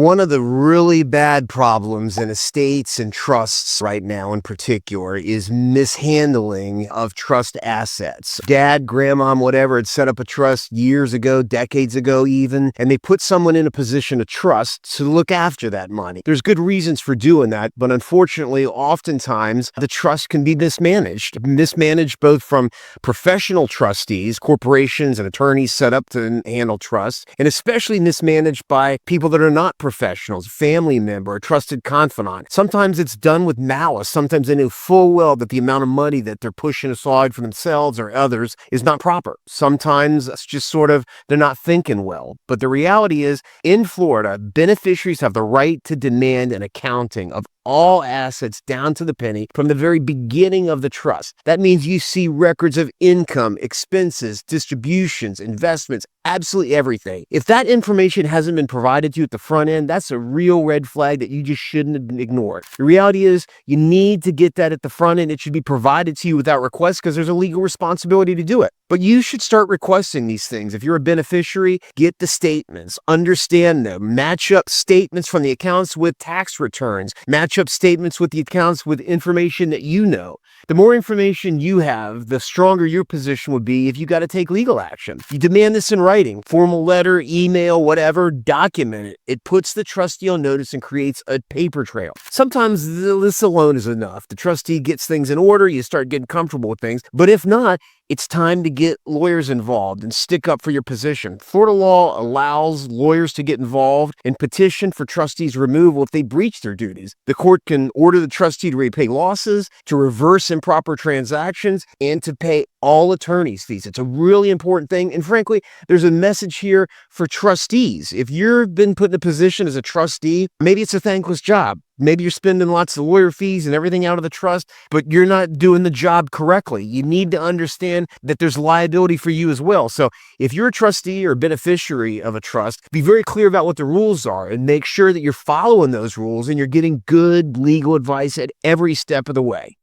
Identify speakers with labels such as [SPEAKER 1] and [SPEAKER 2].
[SPEAKER 1] One of the really bad problems in estates and trusts right now in particular is mishandling of trust assets. Dad, grandma, whatever had set up a trust years ago, decades ago even, and they put someone in a position of trust to look after that money. There's good reasons for doing that, but unfortunately, oftentimes the trust can be mismanaged both from professional trustees, corporations and attorneys set up to handle trusts, and especially mismanaged by people that are not professionals, family member, a trusted confidant. Sometimes it's done with malice. Sometimes they know full well that the amount of money that they're pushing aside for themselves or others is not proper. Sometimes it's just they're not thinking well. But the reality is, in Florida, beneficiaries have the right to demand an accounting of all assets down to the penny from the very beginning of the trust. That means you see records of income, expenses, distributions, investments, absolutely everything. If that information hasn't been provided to you at the front end, that's a real red flag that you just shouldn't ignore. The reality is you need to get that at the front end. It should be provided to you without request because there's a legal responsibility to do it. But you should start requesting these things. If you're a beneficiary, get the statements, understand them, match up statements from the accounts with tax returns, match up statements with the accounts with information that you know. The more information you have, the stronger your position would be if you got to take legal action. You demand this in writing, formal letter, email, whatever, document it. It puts the trustee on notice and creates a paper trail. Sometimes this alone is enough. The trustee gets things in order, you start getting comfortable with things. But if not, it's time to get lawyers involved and stick up for your position. Florida law allows lawyers to get involved and petition for trustees' removal if they breach their duties. The court can order the trustee to repay losses, to reverse improper transactions, and to pay all attorney's fees. It's a really important thing. And frankly, there's a message here for trustees. If you've been put in a position as a trustee, maybe it's a thankless job. Maybe you're spending lots of lawyer fees and everything out of the trust, but you're not doing the job correctly. You need to understand that there's liability for you as well. So if you're a trustee or beneficiary of a trust, be very clear about what the rules are and make sure that you're following those rules and you're getting good legal advice at every step of the way.